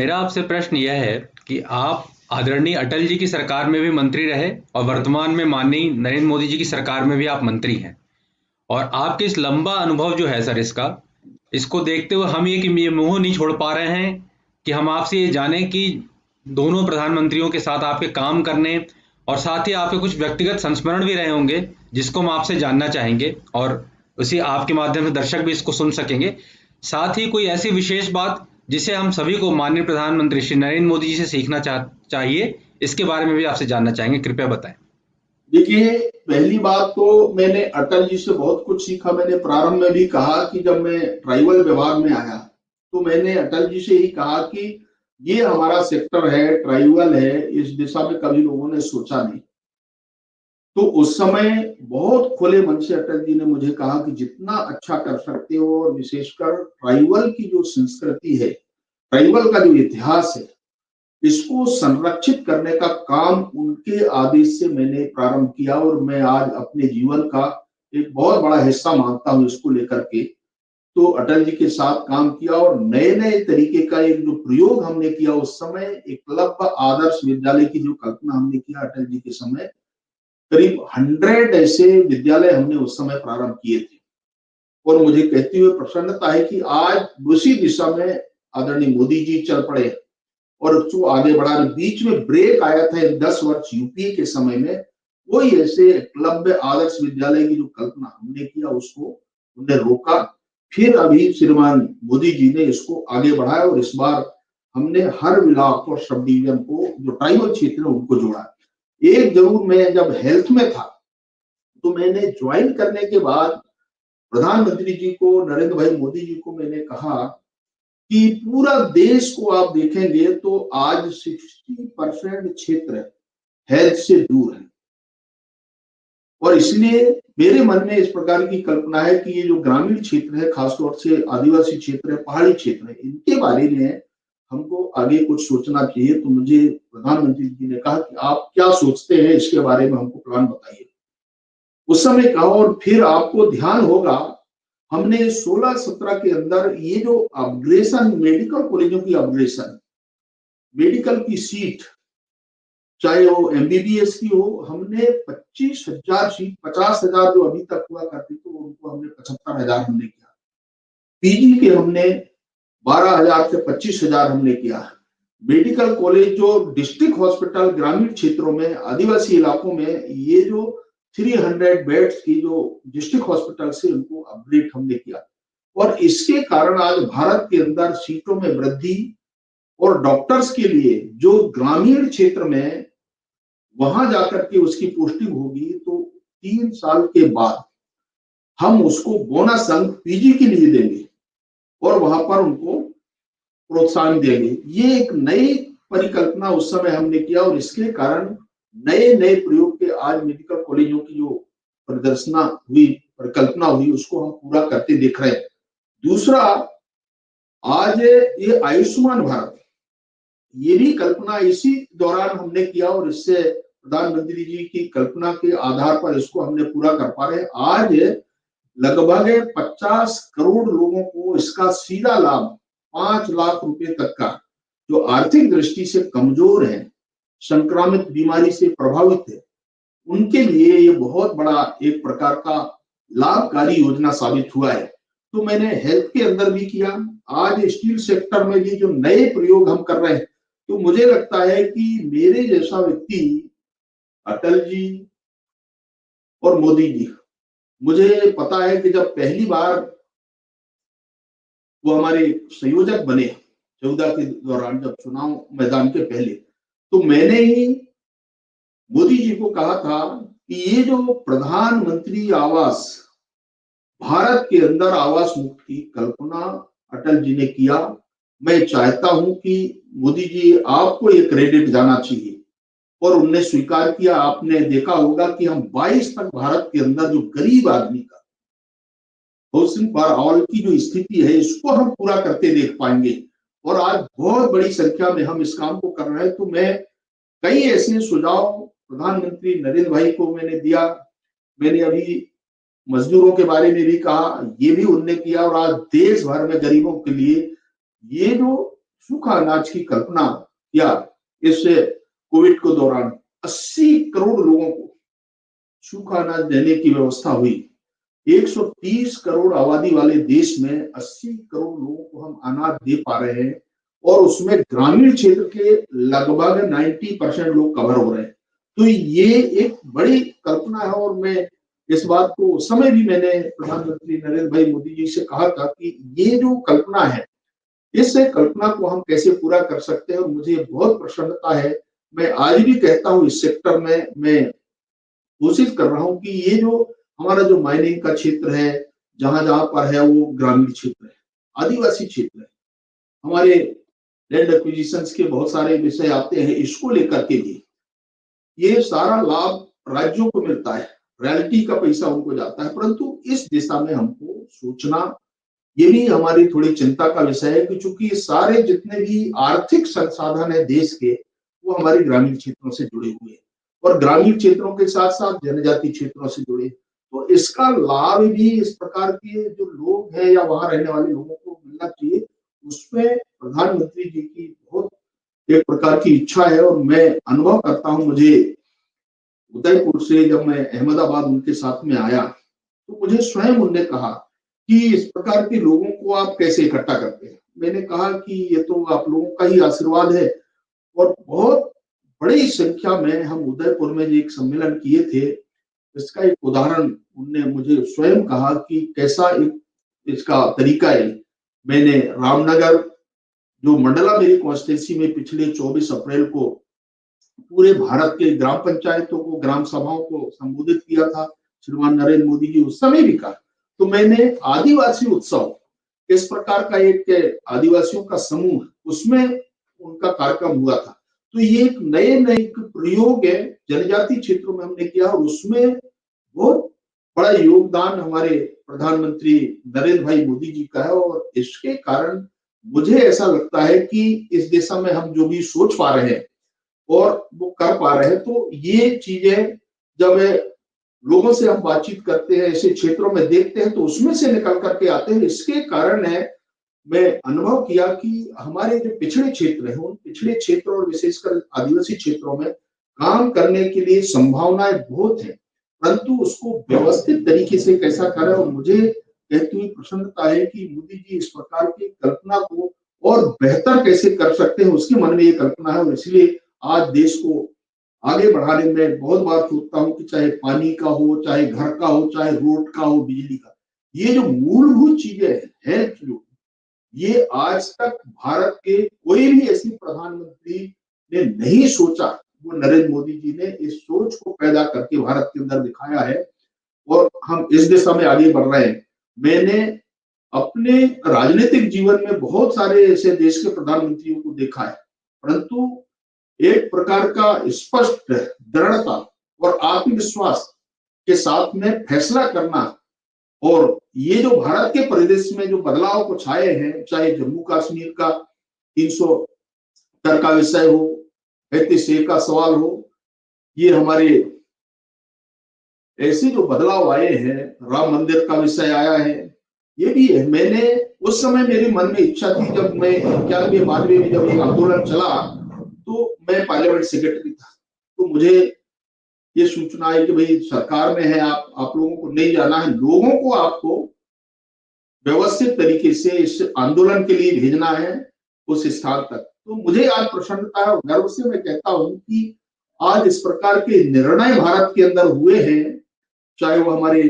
मेरा आपसे प्रश्न यह है कि आप आदरणीय अटल जी की सरकार में भी मंत्री रहे और वर्तमान में माननीय नरेंद्र मोदी जी की सरकार में भी आप मंत्री हैं। और आपके इस लंबा अनुभव जो है सर, इसको देखते हुए हम ये मोह नहीं छोड़ पा रहे हैं कि हम आपसे ये जानें कि दोनों प्रधानमंत्रियों के साथ आपके काम करने और साथ ही आपके कुछ व्यक्तिगत संस्मरण भी रहे होंगे, जिसको हम आपसे जानना चाहेंगे और उसी आपके माध्यम से दर्शक भी इसको सुन सकेंगे। साथ ही कोई ऐसी विशेष बात जिसे हम सभी को माननीय प्रधानमंत्री श्री नरेंद्र मोदी जी से सीखना चाहिए, इसके बारे में भी आपसे जानना चाहेंगे, कृपया बताएं। देखिए, पहली बात तो मैंने अटल जी से बहुत कुछ सीखा। मैंने प्रारंभ में भी कहा कि जब मैं ट्राइबल विभाग में आया तो मैंने अटल जी से ही कहा कि ये हमारा सेक्टर है, ट्राइबल है, इस दिशा में कभी लोगों ने सोचा नहीं। तो उस समय बहुत खुले मन से अटल जी ने मुझे कहा कि जितना अच्छा कर सकते हो, और विशेषकर ट्राइबल की जो संस्कृति है, ट्राइबल का जो इतिहास है, इसको संरक्षित करने का काम उनके आदेश से मैंने प्रारंभ किया और मैं आज अपने जीवन का एक बहुत बड़ा हिस्सा मानता हूं इसको लेकर के। तो अटल जी के साथ काम किया और नए नए तरीके का एक जो प्रयोग हमने किया उस समय, एकलव्य आदर्श विद्यालय की जो कल्पना हमने किया अटल जी के समय, करीब 100 ऐसे विद्यालय हमने उस समय प्रारंभ किए थे। और मुझे कहते हुए प्रसन्नता है कि आज उसी दिशा में आदरणीय मोदी जी चल पड़े और उसको आगे बढ़ा रहे। बीच में ब्रेक आया था 10 वर्ष यूपीए के समय में, वही ऐसे एकलव्य आदर्श विद्यालय की जो कल्पना हमने किया उसको उन्हें रोका। फिर अभी श्रीमान मोदी जी ने इसको आगे बढ़ाया और इस बार हमने हर ब्लॉक और सब डिवीजन को जो ट्राइबल क्षेत्र है उनको जोड़ा। एक जरूर, मैं जब हेल्थ में था तो मैंने ज्वाइन करने के बाद प्रधानमंत्री जी को, नरेंद्र भाई मोदी जी को मैंने कहा कि पूरा देश को आप देखेंगे तो आज 60% क्षेत्र हेल्थ से दूर है। और इसलिए मेरे मन में इस प्रकार की कल्पना है कि ये जो ग्रामीण क्षेत्र है, खासतौर से आदिवासी क्षेत्र है, पहाड़ी क्षेत्र है, इनके बारे में हमको आगे कुछ सोचना चाहिए। तो मुझे प्रधानमंत्री जी ने कहा कि आप क्या सोचते हैं इसके बारे में, हमको प्लान बताइए। उस समय कहा, और फिर आपको ध्यान होगा हमने 16-17 के अंदर ये जो अपग्रेशन, मेडिकल कॉलेजों की अपग्रेशन, मेडिकल की सीट, चाहे वो एमबीबीएस की हो, हमने 25,000 सीट, 50,000 जो अभी तक हुआ करती थी उनको हमने 75,000 हमने किया। पीजी के हमने 12,000 से 25,000 हमने किया। मेडिकल कॉलेज जो डिस्ट्रिक्ट हॉस्पिटल ग्रामीण क्षेत्रों में, आदिवासी इलाकों में, ये जो 300 बेड्स की जो डिस्ट्रिक्ट हॉस्पिटल से उनको अपग्रेड हमने किया। और इसके कारण आज भारत के अंदर सीटों में वृद्धि, और डॉक्टर्स के लिए जो ग्रामीण क्षेत्र में वहां जाकर के उसकी पोस्टिंग होगी तो 3 साल के बाद हम उसको बोनस अंक पीजी के लिए देंगे और वहां पर उनको प्रोत्साहन देंगे। ये एक नई परिकल्पना उस समय हमने किया और इसके कारण नए नए प्रयोग के आज मेडिकल कॉलेजों की जो प्रदर्शना हुई, परिकल्पना हुई, उसको हम पूरा करते देख रहे हैं। दूसरा, आज ये आयुष्मान भारत, ये भी कल्पना इसी दौरान हमने किया और इससे प्रधानमंत्री जी की कल्पना के आधार पर इसको हमने पूरा कर पा रहे हैं। आज लगभग 50 करोड़ लोगों को इसका सीधा लाभ, 5 लाख रुपए तक का, जो आर्थिक दृष्टि से कमजोर है, संक्रामित बीमारी से प्रभावित है, उनके लिए ये बहुत बड़ा एक प्रकार का लाभकारी योजना साबित हुआ है। तो मैंने हेल्थ के अंदर भी किया, आज स्टील सेक्टर में भी जो नए प्रयोग हम कर रहे हैं। तो मुझे लगता है कि मेरे जैसा व्यक्ति, अटल जी और मोदी जी, मुझे पता है कि जब पहली बार वो हमारे संयोजक बने 14 के दौरान, जब चुनाव मैदान के पहले, तो मैंने ही मोदी जी को कहा था कि ये जो प्रधानमंत्री आवास, भारत के अंदर आवास मुक्त की कल्पना अटल जी ने किया, मैं चाहता हूं कि मोदी जी आपको ये क्रेडिट जाना चाहिए। और उनने स्वीकार किया। आपने देखा होगा कि हम 22 तक भारत के अंदर जो गरीब आदमी का हाउसिंग फॉर ऑल की जो स्थिति है, इसको हम पूरा करते देख पाएंगे। और आज बहुत बड़ी संख्या में हम इस काम को कर रहे हैं। तो मैं कई ऐसे सुझाव प्रधानमंत्री नरेंद्र भाई को मैंने दिया। मैंने अभी मजदूरों के बारे में भी कहा, ये भी उनने किया। और आज देश भर में गरीबों के लिए ये जो सूखा अनाज की कल्पना किया। इस कोविड के दौरान 80 करोड़ लोगों को सूखा अनाज देने की व्यवस्था हुई। 130 करोड़ आबादी वाले देश में 80 करोड़ लोगों को हम अनाज दे पा रहे हैं, और उसमें ग्रामीण क्षेत्र के लगभग 90% लोग कवर हो रहे हैं। तो ये एक बड़ी कल्पना है, और मैं इस बात को उस समय भी मैंने प्रधानमंत्री नरेंद्र भाई मोदी जी से कहा था कि ये जो कल्पना है, इस कल्पना को हम कैसे पूरा कर सकते हैं, और मुझे बहुत प्रसन्नता है। मैं आज भी कहता हूँ इस सेक्टर में मैं कोशिश कर रहा हूँ कि ये जो हमारा जो माइनिंग का क्षेत्र है, जहां जहां पर है, वो ग्रामीण क्षेत्र है, आदिवासी क्षेत्र है, हमारे लैंड एक्विजिशन के बहुत सारे विषय आते हैं, इसको लेकर के भी ये सारा लाभ राज्यों को मिलता है, रॉयल्टी का पैसा उनको जाता है, परंतु इस दिशा में हमको सोचना, ये भी हमारी थोड़ी चिंता का विषय है कि चूंकि सारे जितने भी आर्थिक संसाधन है देश के, वो हमारे ग्रामीण क्षेत्रों से जुड़े हुए हैं, और ग्रामीण क्षेत्रों के साथ साथ जनजातीय क्षेत्रों से जुड़े। तो इसका लाभ भी इस प्रकार के जो लोग हैं या वहां रहने वाले लोगों को मिलना चाहिए। उसमें प्रधानमंत्री जी की बहुत एक प्रकार की इच्छा है, और मैं अनुभव करता हूं, मुझे उदयपुर से जब मैं अहमदाबाद उनके साथ में आया, तो मुझे स्वयं उनने कहा कि इस प्रकार के लोगों को आप कैसे इकट्ठा करते हैं। मैंने कहा कि ये तो आप लोगों का ही आशीर्वाद है, और बहुत बड़ी संख्या में हम उदयपुर में एक सम्मेलन किए थे। इसका एक उदाहरण उनने मुझे स्वयं कहा कि कैसा एक इसका तरीका है। मैंने रामनगर, जो मंडला मेरी कॉन्स्टिट्यूंसी में पिछले 24 अप्रैल को पूरे भारत के ग्राम पंचायतों को, ग्राम सभाओं को संबोधित किया था, श्रीमान नरेंद्र मोदी जी उस समय भी कहा। तो मैंने आदिवासी उत्सव, इस प्रकार का एक आदिवासियों का समूह, उसमें उनका कार्यक्रम हुआ था। तो ये एक नए नए प्रयोग है, जनजातीय क्षेत्रों में हमने किया, और उसमें बहुत बड़ा योगदान हमारे प्रधानमंत्री नरेंद्र भाई मोदी जी का है। और इसके कारण मुझे ऐसा लगता है कि इस दिशा में हम जो भी सोच पा रहे हैं और वो कर पा रहे हैं, तो ये चीजें जब लोगों से हम बातचीत करते हैं, ऐसे क्षेत्रों में देखते हैं, तो उसमें से निकल करके आते हैं। इसके कारण है मैं अनुभव किया कि हमारे जो पिछड़े क्षेत्र हैं, उन पिछड़े क्षेत्रों और विशेषकर आदिवासी क्षेत्रों में काम करने के लिए संभावनाएं बहुत है, परंतु उसको व्यवस्थित तरीके से कैसा करें। और मुझे कहती हुई प्रसन्नता है कि मोदी जी इस प्रकार की कल्पना को और बेहतर कैसे कर सकते हैं, उसके मन में ये कल्पना है। और इसलिए आज देश को आगे बढ़ाने में बहुत बार सोचता हूँ कि चाहे पानी का हो, चाहे घर का हो, चाहे रोड का हो, बिजली का, ये जो मूलभूत चीजें हैं, जो ये आज तक भारत के कोई भी ऐसी प्रधानमंत्री ने नहीं सोचा, वो नरेंद्र मोदी जी ने इस सोच को पैदा करके भारत के अंदर दिखाया है, और हम इस दिशा में आगे बढ़ रहे हैं। मैंने अपने राजनीतिक जीवन में बहुत सारे ऐसे देश के प्रधानमंत्रियों को देखा है, परंतु एक प्रकार का स्पष्ट दृढ़ता और आत्मविश्वास के साथ में फैसला करना, और ये जो भारत के परिदृश्य में जो बदलाव कुछ आए हैं, चाहे जम्मू कश्मीर का 370 का विषय हो, 35A का सवाल हो, ये हमारे ऐसे जो बदलाव आए हैं, राम मंदिर का विषय आया है, ये भी है। मैंने उस समय मेरे मन में इच्छा थी, जब मैं 91-92 में जब एक आंदोलन चला, तो मैं पार्लियामेंट सेक्रेटरी था, तो मुझे ये सूचना है कि भाई सरकार में है, आप लोगों को नहीं जाना है, लोगों को आपको व्यवस्थित तरीके से इस आंदोलन के लिए भेजना है उस स्थान तक। तो मुझे आज प्रसन्नता है और गर्व से मैं कहता हूं कि आज इस प्रकार के निर्णय भारत के अंदर हुए हैं, चाहे वो हमारे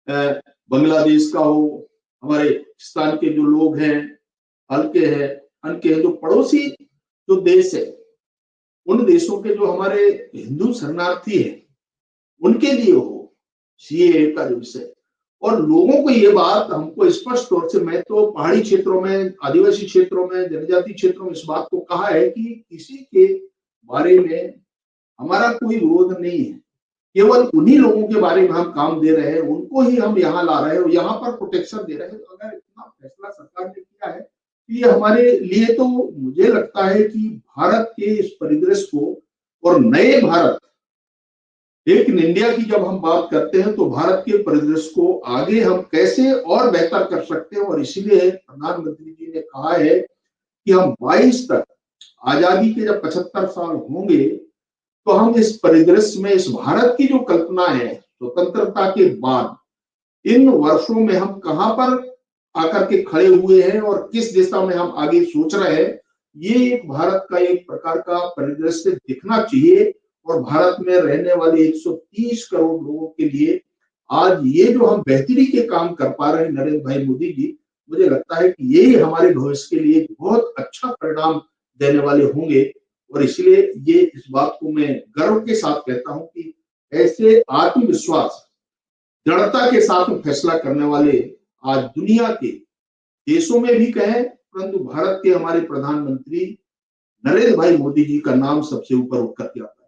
बांग्लादेश का हो, हमारे पाकिस्तान के जो लोग हैं, हल्के हैं, अनके हैं, जो पड़ोसी जो देश है, उन देशों के जो हमारे हिंदू शरणार्थी हैं, उनके लिए हो सीएए का जो विषय, और लोगों को ये बात हमको स्पष्ट तौर से, मैं तो पहाड़ी क्षेत्रों में, आदिवासी क्षेत्रों में, जनजातीय क्षेत्रों में इस बात को कहा है कि किसी के बारे में हमारा कोई विरोध नहीं है, केवल उन्हीं लोगों के बारे में हम काम दे रहे हैं, उनको ही हम यहाँ ला रहे हैं और यहाँ पर प्रोटेक्शन दे रहे हैं। अगर इतना फैसला सरकार ने किया है, ये हमारे लिए, तो मुझे लगता है कि भारत के इस परिदृश्य को और नए भारत, एक इन इंडिया की जब हम बात करते हैं, तो भारत के परिदृश्य को आगे हम कैसे और बेहतर कर सकते हैं। और इसीलिए प्रधानमंत्री जी ने कहा है कि हम 22 तक आजादी के जब 75 साल होंगे तो हम इस परिदृश्य में इस भारत की जो कल्पना है स्वतंत्रता के बाद इन वर्षों में हम कहां पर आकर के खड़े हुए हैं और किस दिशा में हम आगे सोच रहे हैं, ये एक भारत का एक प्रकार का परिदृश्य दिखना चाहिए। और भारत में रहने वाले 130 करोड़ लोगों के लिए आज ये जो हम बेहतरी के काम कर पा रहे हैं नरेंद्र भाई मोदी जी, मुझे लगता है कि यही हमारे भविष्य के लिए बहुत अच्छा परिणाम देने वाले होंगे। और इसलिए ये इस बात को मैं गर्व के साथ कहता हूं कि ऐसे आत्मविश्वास दृढ़ता के साथ फैसला करने वाले आज दुनिया के देशों में भी कहें, परंतु भारत के हमारे प्रधानमंत्री नरेंद्र भाई मोदी जी का नाम सबसे ऊपर उठ करके आता है।